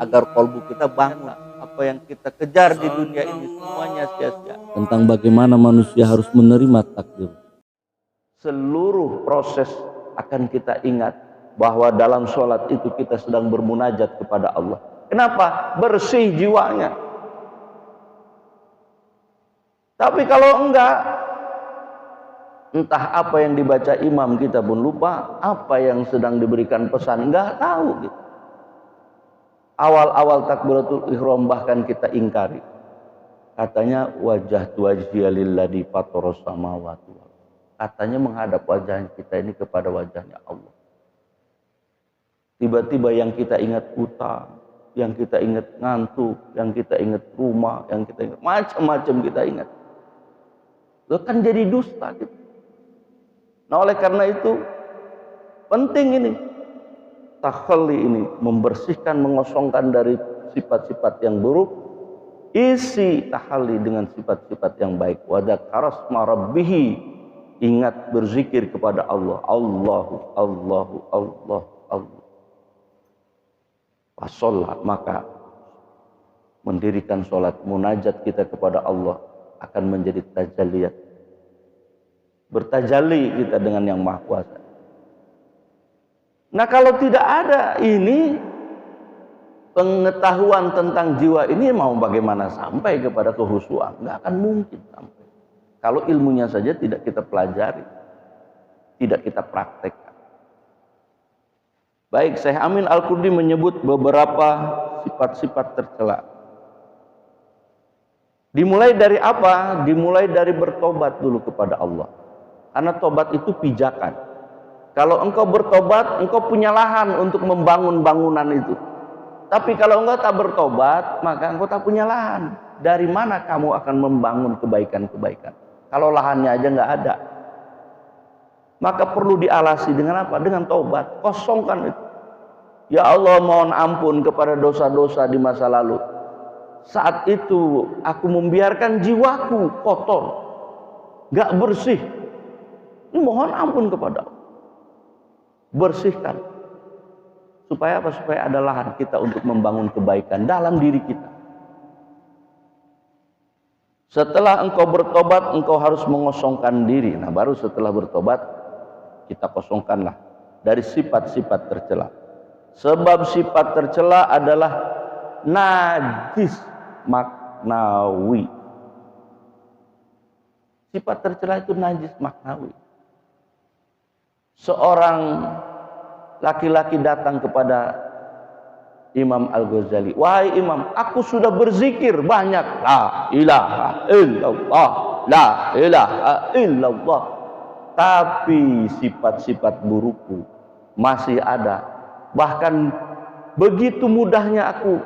agar kalbu kita bangun. Apa yang kita kejar di dunia ini semuanya sia-sia. Tentang bagaimana manusia harus menerima takdir. Seluruh proses akan kita ingat bahwa dalam sholat itu kita sedang bermunajat kepada Allah. Kenapa? Bersih jiwanya. Tapi kalau enggak, entah apa yang dibaca imam kita pun lupa, apa yang sedang diberikan pesan enggak tahu gitu. Awal-awal takbiratul ihram bahkan kita ingkari. Katanya wajah wajhiya lilladzi fataras samawati wal ardh. Katanya menghadap wajah kita ini kepada wajahnya Allah. Tiba-tiba yang kita ingat utang, yang kita ingat ngantuk, yang kita ingat rumah, yang kita ingat macam-macam kita ingat. Itu kan jadi dusta gitu. Nah oleh karena itu penting ini takhalli ini, membersihkan, mengosongkan dari sifat-sifat yang buruk, isi tahalli dengan sifat-sifat yang baik. Wa dzakara rabbihi, ingat berzikir kepada Allah. Allahu Allahu Allah Allah. Sholat, maka mendirikan sholat, munajat kita kepada Allah akan menjadi tajalliyat. Bertajalli kita dengan yang Maha Kuasa. Nah kalau tidak ada ini, pengetahuan tentang jiwa ini mau bagaimana sampai kepada kehusuan? Nggak akan mungkin sampai. Kalau ilmunya saja tidak kita pelajari, tidak kita praktekkan. Baik, Syekh Amin Al-Qurdi menyebut beberapa sifat-sifat tercela. Dimulai dari apa? Dimulai dari bertobat dulu kepada Allah. Karena tobat itu pijakan. Kalau engkau bertobat, engkau punya lahan untuk membangun bangunan itu. Tapi kalau engkau tak bertobat, maka engkau tak punya lahan. Dari mana kamu akan membangun kebaikan-kebaikan? Kalau lahannya aja nggak ada. Maka perlu dialasi dengan apa? Dengan tobat. Kosongkan itu. Ya Allah, mohon ampun kepada dosa-dosa di masa lalu. Saat itu aku membiarkan jiwaku kotor, gak bersih. Mohon ampun kepada Allah. Bersihkan. Supaya apa? Supaya ada lahan kita untuk membangun kebaikan dalam diri kita. Setelah engkau bertobat, engkau harus mengosongkan diri. Nah baru setelah bertobat, kita kosongkanlah dari sifat-sifat tercela. Sebab sifat tercela adalah najis maknawi. Sifat tercela itu najis maknawi. Seorang laki-laki datang kepada Imam Al-Ghazali. Wahai Imam, aku sudah berzikir banyak. La ilaha illallah. La ilaha illallah. Tapi sifat-sifat burukku masih ada. Bahkan begitu mudahnya aku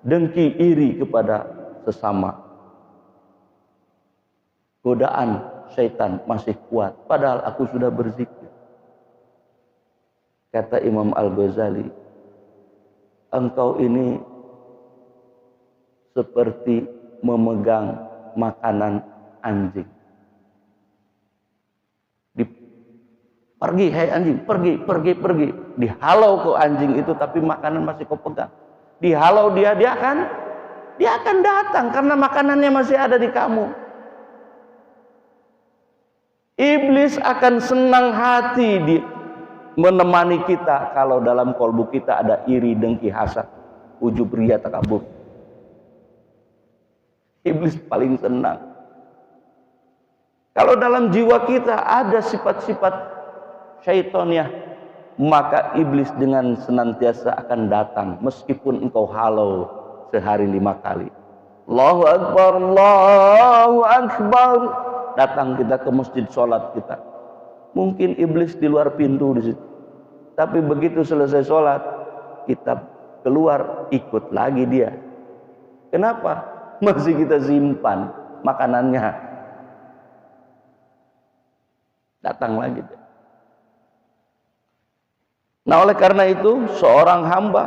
dengki iri kepada sesama. Godaan syaitan masih kuat. Padahal aku sudah berzikir. Kata Imam Al-Ghazali, engkau ini seperti memegang makanan anjing. Pergi, hai anjing, pergi. Dihalau ke anjing itu, tapi makanan masih kau pegang. Dihalau dia akan datang karena makanannya masih ada di kamu. Iblis akan senang hati menemani kita kalau dalam kolbu kita ada iri, dengki, hasad, ujub, riya, takabur. Iblis paling senang. Kalau dalam jiwa kita ada sifat-sifat syaitaniyah, maka iblis dengan senantiasa akan datang meskipun engkau halau sehari 5 kali. Allahu Akbar, Allahu Akbar. Datang kita ke masjid, sholat kita. Mungkin iblis di luar pintu di situ. Tapi begitu selesai sholat, kita keluar, ikut lagi dia. Kenapa? Masih kita simpan makanannya. Datang lagi dia. Nah oleh karena itu seorang hamba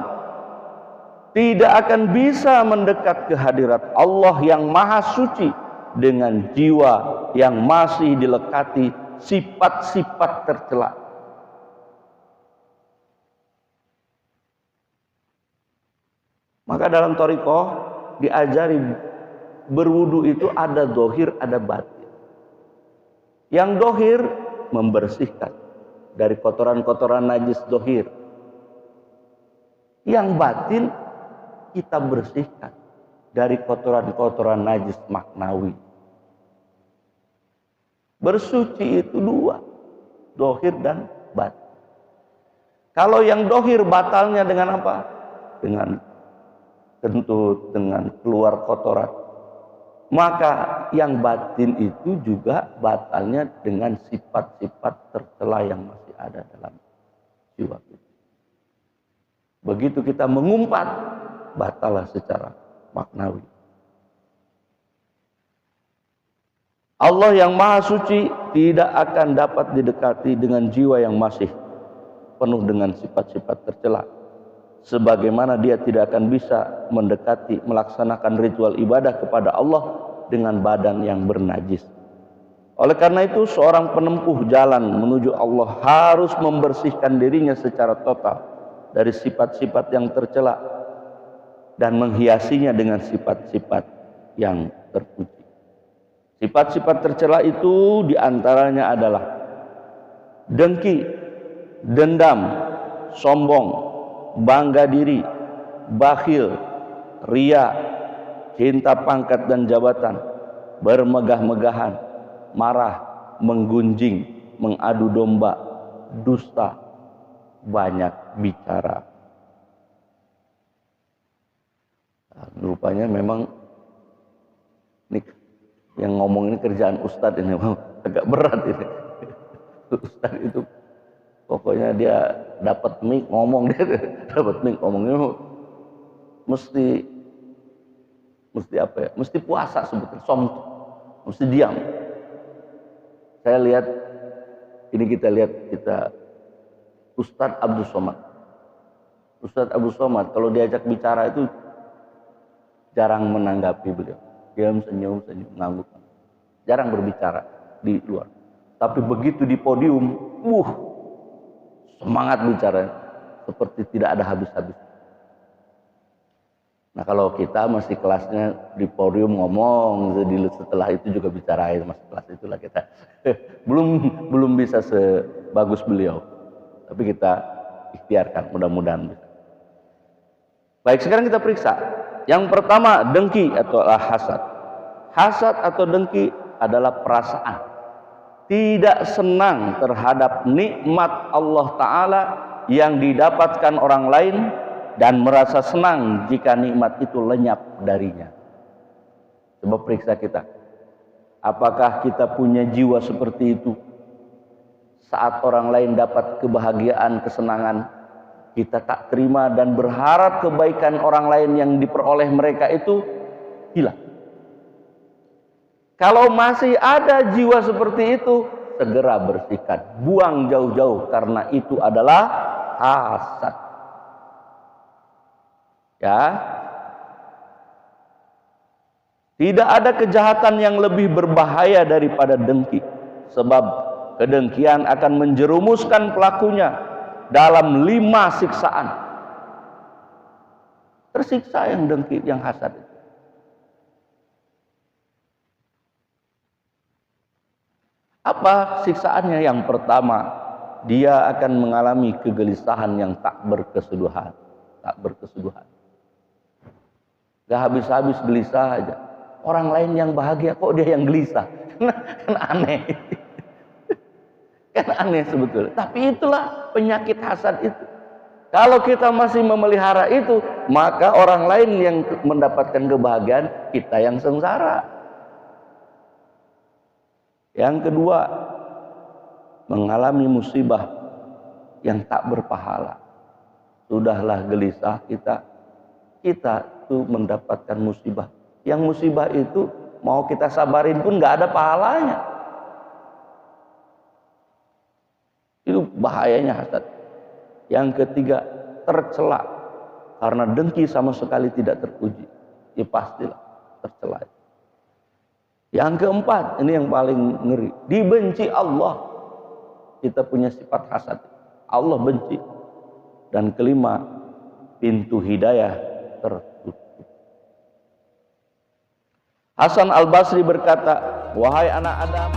tidak akan bisa mendekat ke hadirat Allah yang maha suci dengan jiwa yang masih dilekati sifat-sifat tercela. Maka dalam thariqah diajari berwudu itu ada dohir, ada batin. Yang dohir membersihkan dari kotoran-kotoran najis dohir. Yang batin kita bersihkan dari kotoran-kotoran najis maknawi. Bersuci itu dua, dohir dan batin. Kalau yang dohir batalnya dengan apa? Dengan kentut, dengan keluar kotoran. Maka yang batin itu juga batalnya dengan sifat-sifat tercela yang masih ada dalam jiwa kita. Begitu kita mengumpat, batallah secara maknawi. Allah yang maha suci tidak akan dapat didekati dengan jiwa yang masih penuh dengan sifat-sifat tercela. Sebagaimana dia tidak akan bisa mendekati, melaksanakan ritual ibadah kepada Allah dengan badan yang bernajis. Oleh karena itu, seorang penempuh jalan menuju Allah harus membersihkan dirinya secara total dari sifat-sifat yang tercela dan menghiasinya dengan sifat-sifat yang terpuji. Sifat-sifat tercela itu diantaranya adalah dengki, dendam, sombong, bangga diri, bakhil, ria, cinta pangkat dan jabatan, bermegah-megahan, marah, menggunjing, mengadu domba, dusta, banyak bicara. Rupanya memang ini yang ngomong ini kerjaan ustadz ini agak berat ini. Ustadz itu pokoknya dia dapat mic ngomong, dia dapat mic ngomongnya mesti apa ya? Mesti puasa sebetulnya, mesti diam. Saya lihat ini, kita Ustadz Abdul Somad. Ustadz Abdul Somad kalau diajak bicara itu jarang menanggapi beliau. Diam, senyum, ngangguk. Jarang berbicara di luar. Tapi begitu di podium, semangat bicara, seperti tidak ada habis-habis. Nah kalau kita masih kelasnya di podium ngomong, jadi setelah itu juga bicara, masih kelas itulah kita. belum bisa sebagus beliau. Tapi kita ikhtiarkan, mudah-mudahan bisa. Baik, sekarang kita periksa. Yang pertama, dengki atau hasad. Hasad atau dengki adalah perasaan tidak senang terhadap nikmat Allah Ta'ala yang didapatkan orang lain dan merasa senang jika nikmat itu lenyap darinya. Coba periksa kita. Apakah kita punya jiwa seperti itu? Saat orang lain dapat kebahagiaan, kesenangan, kita tak terima dan berharap kebaikan orang lain yang diperoleh mereka itu hilang. Kalau masih ada jiwa seperti itu, segera bersihkan, buang jauh-jauh, karena itu adalah hasad. Ya, tidak ada kejahatan yang lebih berbahaya daripada dengki, sebab kedengkian akan menjerumuskan pelakunya dalam 5 siksaan. Tersiksa yang dengki, yang hasad itu. Apa siksaannya? Yang pertama, dia akan mengalami kegelisahan yang tak berkesudahan. Gak habis-habis gelisah aja. Orang lain yang bahagia, kok dia yang gelisah? Kan aneh. Kan aneh sebetulnya. Tapi itulah penyakit hasad itu. Kalau kita masih memelihara itu, maka orang lain yang mendapatkan kebahagiaan, kita yang sengsara. Yang kedua, mengalami musibah yang tak berpahala. Sudahlah gelisah kita tuh mendapatkan musibah. Yang musibah itu mau kita sabarin pun nggak ada pahalanya. Itu bahayanya hasad. Yang ketiga, tercela karena dengki sama sekali tidak terpuji. Ya pastilah tercela. Yang keempat, ini yang paling ngeri, dibenci Allah. Kita punya sifat hasad, Allah benci. Dan kelima, pintu hidayah tertutup. tertutup. Hasan Al Basri berkata, wahai anak Adam,